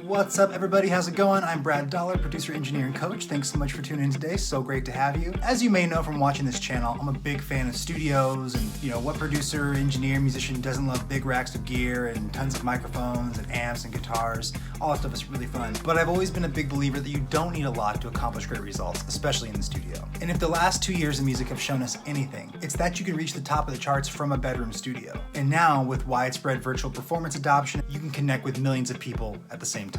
What's up, everybody? How's it going? I'm Brad Dollar, producer, engineer, and coach. Thanks so much for tuning in today. So great to have you. As you may know from watching this channel, I'm a big fan of studios, and what producer, engineer, musician doesn't love big racks of gear and tons of microphones and amps and guitars. All that stuff is really fun. But I've always been a big believer that you don't need a lot to accomplish great results, especially in the studio. And if the last 2 years of music have shown us anything, it's that you can reach the top of the charts from a bedroom studio. And now, with widespread virtual performance adoption, you can connect with millions of people at the same time.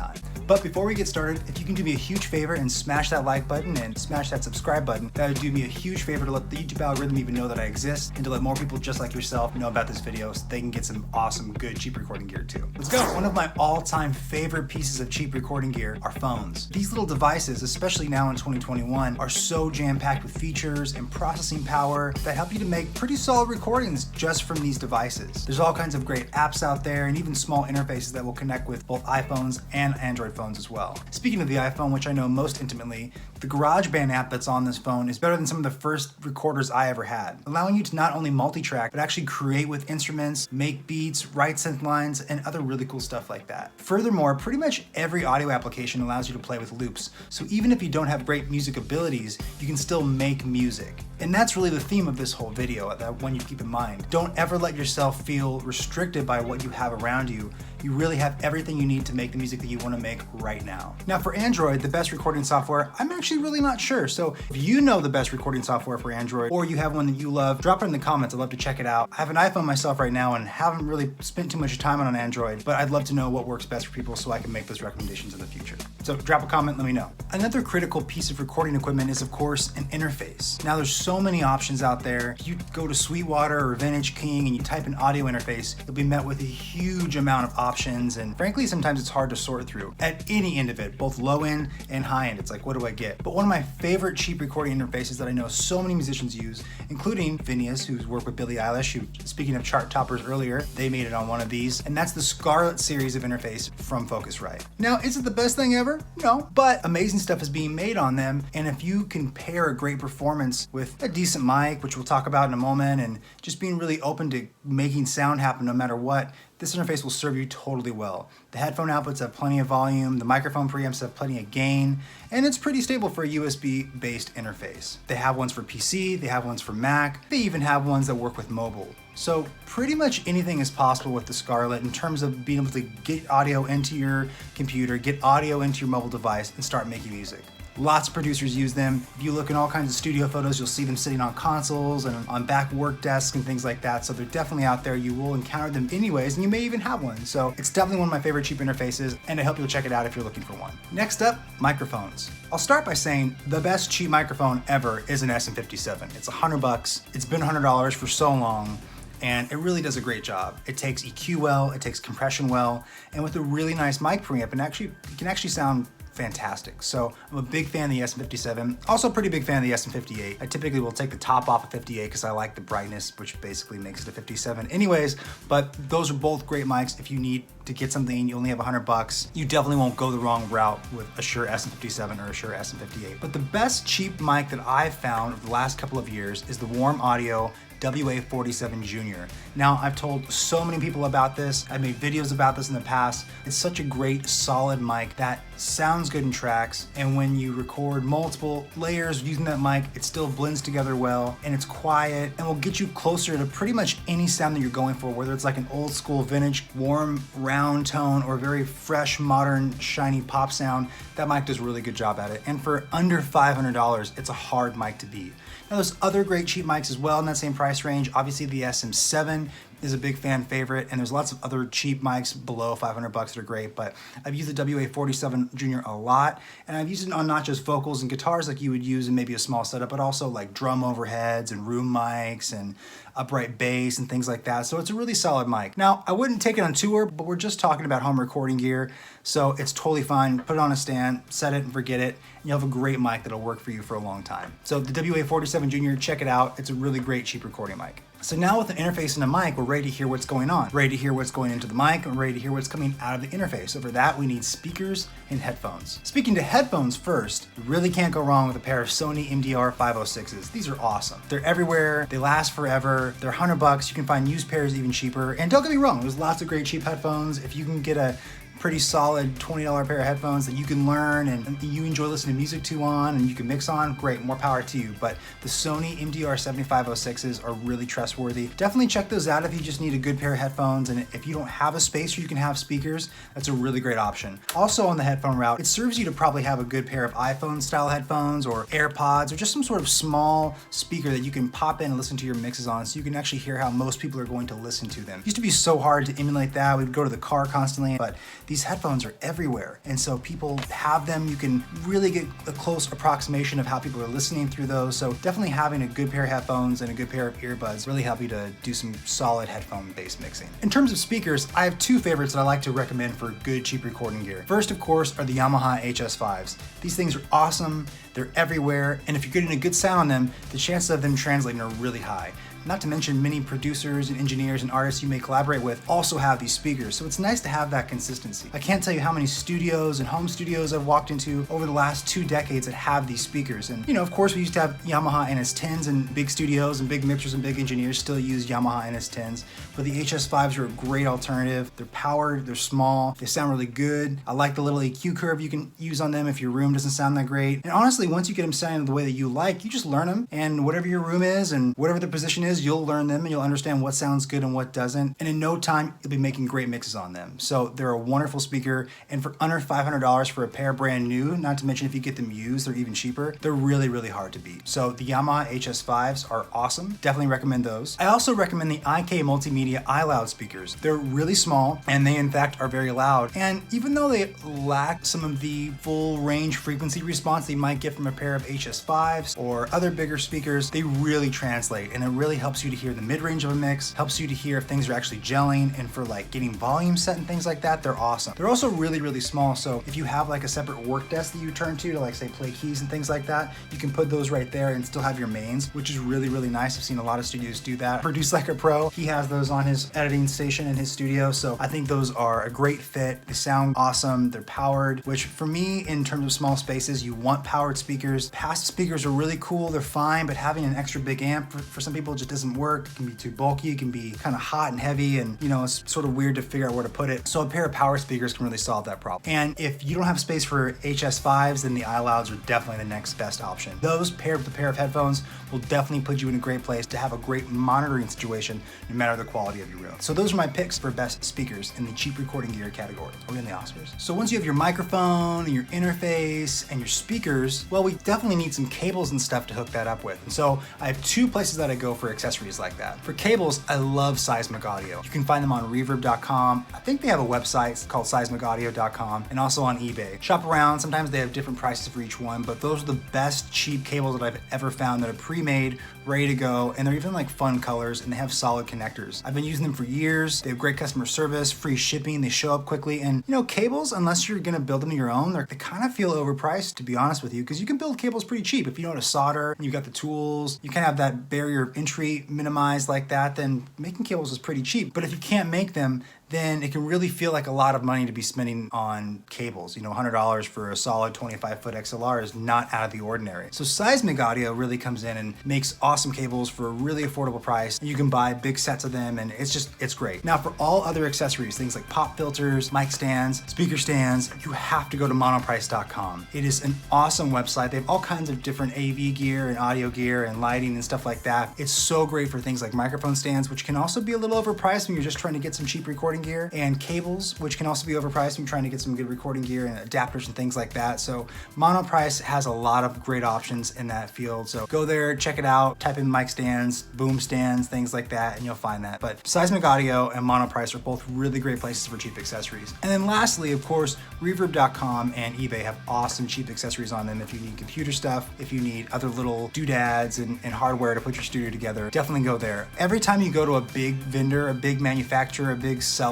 But before we get started, if you can do me a huge favor and smash that like button and smash that subscribe button, that would do me a huge favor to let the YouTube algorithm even know that I exist and to let more people just like yourself know about this video so they can get some awesome, good, cheap recording gear too. Let's go. One of my all-time favorite pieces of cheap recording gear are phones. These little devices, especially now in 2021, are so jam-packed with features and processing power that help you to make pretty solid recordings just from these devices. There's all kinds of great apps out there and even small interfaces that will connect with both iPhones and Android phones as well. Speaking of the iPhone, which I know most intimately, the GarageBand app that's on this phone is better than some of the first recorders I ever had, allowing you to not only multi-track, but actually create with instruments, make beats, write synth lines, and other really cool stuff like that. Furthermore, pretty much every audio application allows you to play with loops, so even if you don't have great music abilities, you can still make music. And that's really the theme of this whole video, that one you keep in mind. Don't ever let yourself feel restricted by what you have around you. You really have everything you need to make the music that you want to make right now. Now for Android, the best recording software, I'm actually really not sure. So if you know the best recording software for Android, or you have one that you love, drop it in the comments. I'd love to check it out. I have an iPhone myself right now and haven't really spent too much time on Android, but I'd love to know what works best for people so I can make those recommendations in the future. So drop a comment, let me know. Another critical piece of recording equipment is, of course, an interface. Now there's so many options out there. You go to Sweetwater or Vintage King and you type in audio interface, you'll be met with a huge amount of options, and frankly, sometimes it's hard to sort through. At any end of it, both low end and high end, it's like, what do I get? But one of my favorite cheap recording interfaces that I know so many musicians use, including Phineas, who's worked with Billie Eilish, who, speaking of chart toppers earlier, they made it on one of these, and that's the Scarlett series of interface from Focusrite. Now, is it the best thing ever? No, but amazing stuff is being made on them, and if you can pair a great performance with a decent mic, which we'll talk about in a moment, and just being really open to making sound happen no matter what, this interface will serve you totally well. The headphone outputs have plenty of volume, the microphone preamps have plenty of gain, and it's pretty stable for a USB-based interface. They have ones for PC, they have ones for Mac, they even have ones that work with mobile. So pretty much anything is possible with the Scarlett in terms of being able to get audio into your computer, get audio into your mobile device, and start making music. Lots of producers use them. If you look in all kinds of studio photos, you'll see them sitting on consoles and on back work desks and things like that. So they're definitely out there. You will encounter them anyways, and you may even have one. So it's definitely one of my favorite cheap interfaces, and I hope you'll check it out if you're looking for one. Next up, microphones. I'll start by saying the best cheap microphone ever is an SM57. It's $100. It's been $100 for so long, and it really does a great job. It takes EQ well, it takes compression well, and with a really nice mic preamp, it can actually sound fantastic. So I'm a big fan of the SM57. Also a pretty big fan of the SM58. I typically will take the top off of 58 because I like the brightness, which basically makes it a 57 anyways, but those are both great mics. If you need to get something, you only have $100, you definitely won't go the wrong route with a Shure SM57 or a Shure SM58. But the best cheap mic that I've found over the last couple of years is the Warm Audio WA-47 Junior. Now, I've told so many people about this. I've made videos about this in the past. It's such a great, solid mic that sounds good in tracks, and when you record multiple layers using that mic, it still blends together well, and it's quiet, and will get you closer to pretty much any sound that you're going for, whether it's like an old school vintage, warm, round tone, or very fresh, modern, shiny pop sound. That mic does a really good job at it, and for under $500, it's a hard mic to beat. Now there's other great cheap mics as well in that same price range. Obviously the SM7 is a big fan favorite, and there's lots of other cheap mics below $500 that are great, but I've used the WA-47 Junior a lot, and I've used it on not just vocals and guitars like you would use in maybe a small setup, but also like drum overheads and room mics and upright bass and things like that. So it's a really solid mic. Now, I wouldn't take it on tour, but we're just talking about home recording gear, so it's totally fine. Put it on a stand, set it and forget it, and you'll have a great mic that'll work for you for a long time. So the WA-47 Junior, check it out. It's a really great cheap recording mic. So now with an interface and a mic, we're ready to hear what's going on. Ready to hear what's going into the mic, and ready to hear what's coming out of the interface. So for that, we need speakers and headphones. Speaking to headphones first, you really can't go wrong with a pair of Sony MDR 506s. These are awesome. They're everywhere, they last forever, they're $100. You can find used pairs even cheaper. And don't get me wrong, there's lots of great cheap headphones. If you can get a pretty solid $20 pair of headphones that you can learn and you enjoy listening to music to on and you can mix on, great, more power to you. But the Sony MDR 7506s are really trustworthy. Definitely check those out if you just need a good pair of headphones, and if you don't have a space where you can have speakers, that's a really great option. Also on the headphone route, it serves you to probably have a good pair of iPhone style headphones or AirPods or just some sort of small speaker that you can pop in and listen to your mixes on so you can actually hear how most people are going to listen to them. It used to be so hard to emulate that. We'd go to the car constantly, but these headphones are everywhere. And so people have them. You can really get a close approximation of how people are listening through those. So definitely having a good pair of headphones and a good pair of earbuds really help you to do some solid headphone-based mixing. In terms of speakers, I have two favorites that I like to recommend for good, cheap recording gear. First, of course, are the Yamaha HS5s. These things are awesome. They're everywhere. And if you're getting a good sound on them, the chances of them translating are really high. Not to mention many producers and engineers and artists you may collaborate with also have these speakers, so it's nice to have that consistency. I can't tell you how many studios and home studios I've walked into over the last 2 decades that have these speakers. And of course we used to have Yamaha NS10s, and big studios and big mixers and big engineers still use Yamaha NS10s, but the HS5s are a great alternative. They're powered, they're small, they sound really good. I like the little EQ curve you can use on them if your room doesn't sound that great. And honestly, once you get them sounding the way that you like, you just learn them, and whatever your room is and whatever the position is, you'll learn them and you'll understand what sounds good and what doesn't. And in no time, you'll be making great mixes on them. So they're a wonderful speaker. And for under $500 for a pair brand new, not to mention if you get them used, they're even cheaper. They're really, really hard to beat. So the Yamaha HS5s are awesome. Definitely recommend those. I also recommend the IK Multimedia iLoud speakers. They're really small and they in fact are very loud. And even though they lack some of the full range frequency response that you might get from a pair of HS5s or other bigger speakers, they really translate, and it really helps you to hear the mid-range of a mix, helps you to hear if things are actually gelling, and for like getting volume set and things like that, they're awesome. They're also really, really small, so if you have like a separate work desk that you turn to like say play keys and things like that, you can put those right there and still have your mains, which is really, really nice. I've seen a lot of studios do that. Produce Like a Pro, he has those on his editing station in his studio, so I think those are a great fit. They sound awesome, they're powered, which for me, in terms of small spaces, you want powered speakers. Passive speakers are really cool, they're fine, but having an extra big amp for some people just doesn't work. It can be too bulky, it can be kind of hot and heavy, and it's sort of weird to figure out where to put it. So a pair of power speakers can really solve that problem. And if you don't have space for HS5s, then the iLouds are definitely the next best option. Those paired with a pair of headphones will definitely put you in a great place to have a great monitoring situation no matter the quality of your room. So those are my picks for best speakers in the cheap recording gear category. We're in the Oscars. So once you have your microphone and your interface and your speakers, well, we definitely need some cables and stuff to hook that up with. And so I have 2 places that I go for accessories like that. For cables, I love Seismic Audio. You can find them on reverb.com. I think they have a website called seismicaudio.com, and also on eBay. Shop around, sometimes they have different prices for each one, but those are the best cheap cables that I've ever found that are pre-made, ready to go, and they're even like fun colors, and they have solid connectors. I've been using them for years. They have great customer service, free shipping, they show up quickly, and cables, unless you're gonna build them your own, they kind of feel overpriced, to be honest with you, because you can build cables pretty cheap. If you know how to solder, and you've got the tools, you kind of have that barrier of entry minimized like that, then making cables is pretty cheap. But if you can't make them, then it can really feel like a lot of money to be spending on cables. $100 for a solid 25-foot XLR is not out of the ordinary. So Seismic Audio really comes in and makes awesome cables for a really affordable price. You can buy big sets of them, and it's great. Now for all other accessories, things like pop filters, mic stands, speaker stands, you have to go to monoprice.com. It is an awesome website. They have all kinds of different AV gear and audio gear and lighting and stuff like that. It's so great for things like microphone stands, which can also be a little overpriced when you're just trying to get some cheap recording gear, and cables, which can also be overpriced when you're trying to get some good recording gear and adapters and things like that. So Monoprice has a lot of great options in that field. So go there, check it out, type in mic stands, boom stands, things like that, and you'll find that. But Seismic Audio and Monoprice are both really great places for cheap accessories. And then lastly, of course, reverb.com and eBay have awesome cheap accessories on them if you need computer stuff, if you need other little doodads and hardware to put your studio together. Definitely go there. Every time you go to a big vendor, a big manufacturer, a big seller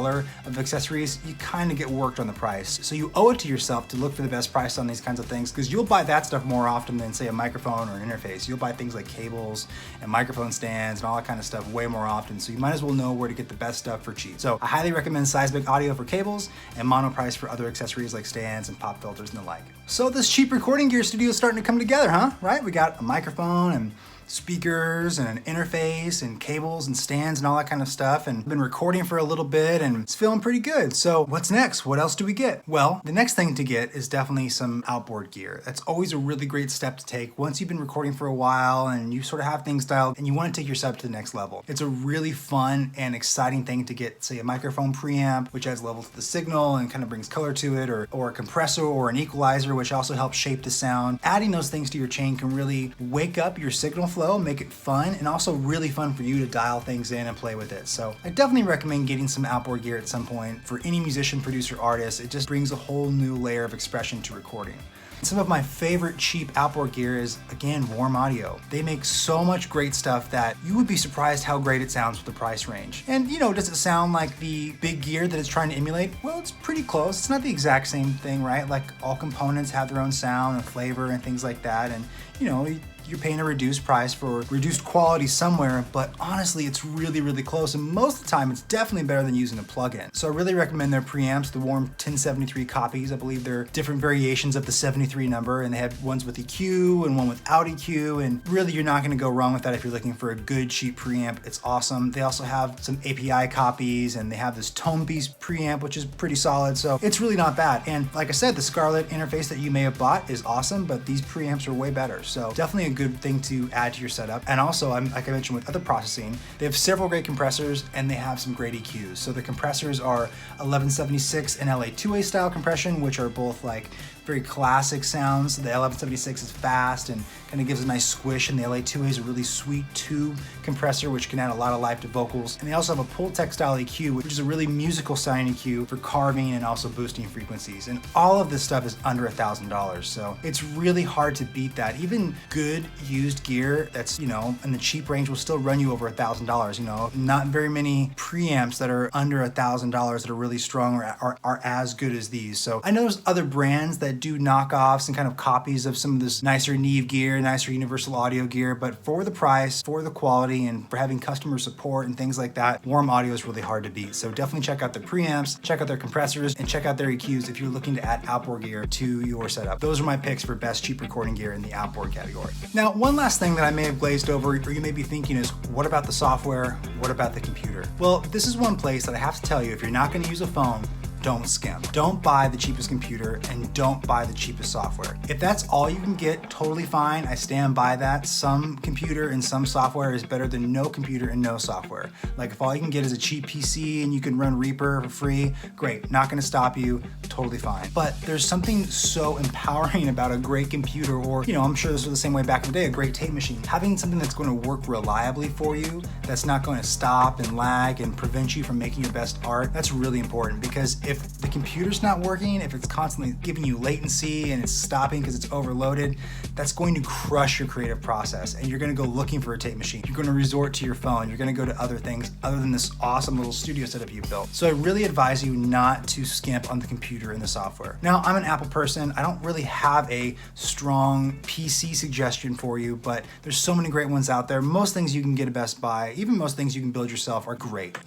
of accessories, you kind of get worked on the price. So you owe it to yourself to look for the best price on these kinds of things, because you'll buy that stuff more often than say a microphone or an interface. You'll buy things like cables and microphone stands and all that kind of stuff way more often. So you might as well know where to get the best stuff for cheap. So I highly recommend Seismic Audio for cables and Monoprice for other accessories like stands and pop filters and the like. So this cheap recording gear studio is starting to come together, huh? Right? We got a microphone and speakers and an interface and cables and stands and all that kind of stuff, and been recording for a little bit and it's feeling pretty good. So what's next? What else do we get? Well, the next thing to get is definitely some outboard gear. That's always a really great step to take once you've been recording for a while and you sort of have things dialed and you want to take your setup to the next level. It's a really fun and exciting thing to get, say, a microphone preamp, which adds level to the signal and kind of brings color to it, or a compressor or an equalizer, which also helps shape the sound. Adding those things to your chain can really wake up your signal flow, make it fun, and also really fun for you to dial things in and play with it. So I definitely recommend getting some outboard gear at some point. For any musician, producer, artist, it just brings a whole new layer of expression to recording. Some of my favorite cheap outboard gear is, again, Warm Audio. They make so much great stuff that you would be surprised how great it sounds with the price range. And does it sound like the big gear that it's trying to emulate? Well, it's pretty close. It's not the exact same thing, right? Like, all components have their own sound and flavor and things like that. And you're paying a reduced price for reduced quality somewhere, but honestly, it's really, really close. And most of the time, it's definitely better than using a plugin. So I really recommend their preamps, the Warm 1073 copies. I believe they're different variations of the 73 number, and they have ones with EQ and one without EQ. And really, you're not gonna go wrong with that if you're looking for a good, cheap preamp. It's awesome. They also have some API copies, and they have this tone piece preamp, which is pretty solid. So it's really not bad. And like I said, the Scarlett interface that you may have bought is awesome, but these preamps are way better. So definitely a good thing to add to your setup. And also, like I mentioned with other processing, they have several great compressors and they have some great EQs. So the compressors are 1176 and LA2A style compression, which are both like very classic sounds. The 1176 is fast and kind of gives a nice squish, and the LA2A is a really sweet tube compressor, which can add a lot of life to vocals. And they also have a Pultec style EQ, which is a really musical sounding EQ for carving and also boosting frequencies. And all of this stuff is under $1,000. So it's really hard to beat that. Even good used gear that's, in the cheap range will still run you over $1,000. Not very many preamps that are under $1,000 that are really strong are as good as these. So I know there's other brands that do knockoffs and kind of copies of some of this nicer Neve gear, nicer universal audio gear, but for the price, for the quality, and for having customer support and things like that, Warm Audio is really hard to beat. So definitely check out their preamps, check out their compressors, and check out their EQs if you're looking to add outboard gear to your setup. Those are my picks for best cheap recording gear in the outboard category. Now, one last thing that I may have glazed over, or you may be thinking, is what about the software? What about the computer? Well, this is one place that I have to tell you, if you're not going to use a phone, don't skimp. Don't buy the cheapest computer and don't buy the cheapest software. If that's all you can get, totally fine. I stand by that. Some computer and some software is better than no computer and no software. Like, if all you can get is a cheap PC and you can run Reaper for free, great. Not gonna stop you, totally fine. But there's something so empowering about a great computer, or, I'm sure this was the same way back in the day, a great tape machine. Having something that's gonna work reliably for you, that's not gonna stop and lag and prevent you from making your best art, that's really important. Because if the computer's not working, if it's constantly giving you latency and it's stopping because it's overloaded, that's going to crush your creative process, and you're going to go looking for a tape machine. You're going to resort to your phone. You're going to go to other things other than this awesome little studio setup you built. So I really advise you not to skimp on the computer and the software. Now, I'm an Apple person. I don't really have a strong PC suggestion for you, but there's so many great ones out there. Most things you can get at Best Buy, even most things you can build yourself, are great.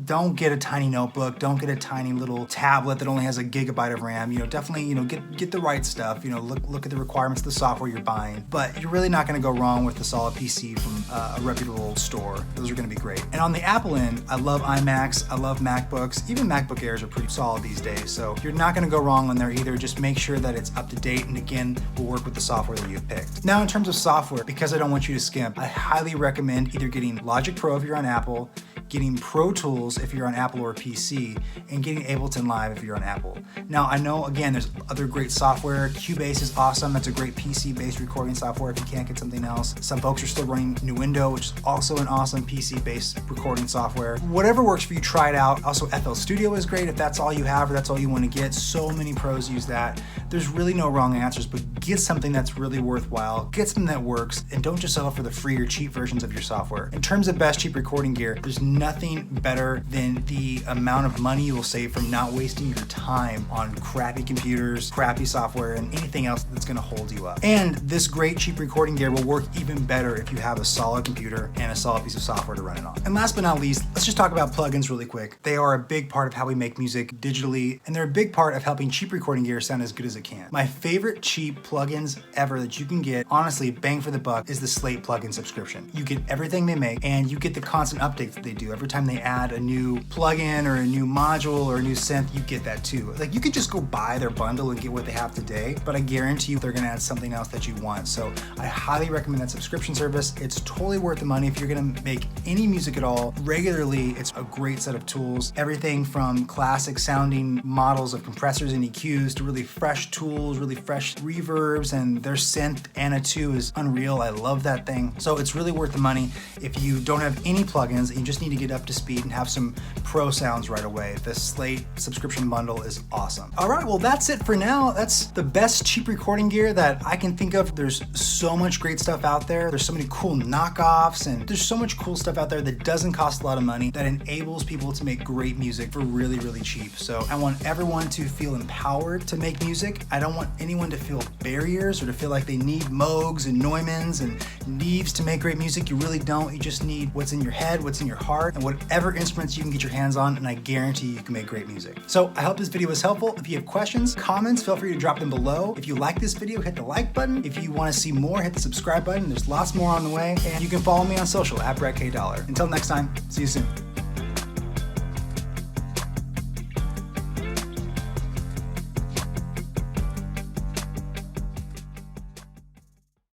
Don't get a tiny notebook. Don't get a tiny little tablet that only has a gigabyte of RAM. Definitely, get the right stuff. Look at the requirements of the software you're buying. But you're really not going to go wrong with a solid PC from a reputable store. Those are going to be great. And on the Apple end, I love iMacs. I love MacBooks. Even MacBook Airs are pretty solid these days. So you're not going to go wrong on there either. Just make sure that it's up to date, and again, will work with the software that you've picked. Now, in terms of software, because I don't want you to skimp, I highly recommend either getting Logic Pro if you're on Apple, getting Pro Tools if you're on Apple or PC, and getting Ableton Live if you're on Apple. Now, I know, again, there's other great software. Cubase is awesome. That's a great PC-based recording software if you can't get something else. Some folks are still running Nuendo, which is also an awesome PC-based recording software. Whatever works for you, try it out. Also, FL Studio is great if that's all you have or that's all you want to get. So many pros use that. There's really no wrong answers, but get something that's really worthwhile. Get something that works, and don't just settle for the free or cheap versions of your software. In terms of best cheap recording gear, there's nothing better than the amount of money you will save from not wasting your time on crappy computers, crappy software, and anything else that's gonna hold you up. And this great cheap recording gear will work even better if you have a solid computer and a solid piece of software to run it on. And last but not least, let's just talk about plugins really quick. They are a big part of how we make music digitally, and they're a big part of helping cheap recording gear sound as good as it can. My favorite cheap plugins ever that you can get, honestly, bang for the buck, is the Slate plugin subscription. You get everything they make, and you get the constant updates that they do. Every time they add a new plugin or a new module or a new synth, you get that too. Like, you could just go buy their bundle and get what they have today, but I guarantee you they're gonna add something else that you want. So I highly recommend that subscription service. It's totally worth the money if you're gonna make any music at all regularly. It's a great set of tools. Everything from classic sounding models of compressors and EQs to really fresh tools, really fresh reverbs, and their synth Anna 2 is unreal. I love that thing. So it's really worth the money if you don't have any plugins and you just need to get up to speed and have some pro sounds right away. The Slate subscription bundle is awesome. All right, well, that's it for now. That's the best cheap recording gear that I can think of. There's so much great stuff out there. There's so many cool knockoffs, and there's so much cool stuff out there that doesn't cost a lot of money, that enables people to make great music for really, really cheap. So I want everyone to feel empowered to make music. I don't want anyone to feel barriers or to feel like they need Moogs and Neumanns and Neves to make great music. You really don't. You just need what's in your head, what's in your heart, and whatever instruments you can get your hands on, and I guarantee you can make great music. So I hope this video was helpful. If you have questions, comments, feel free to drop them below. If you like this video, hit the like button. If you want to see more, hit the subscribe button. There's lots more on the way, and you can follow me on social at BradKDollar. Until next time, see you soon.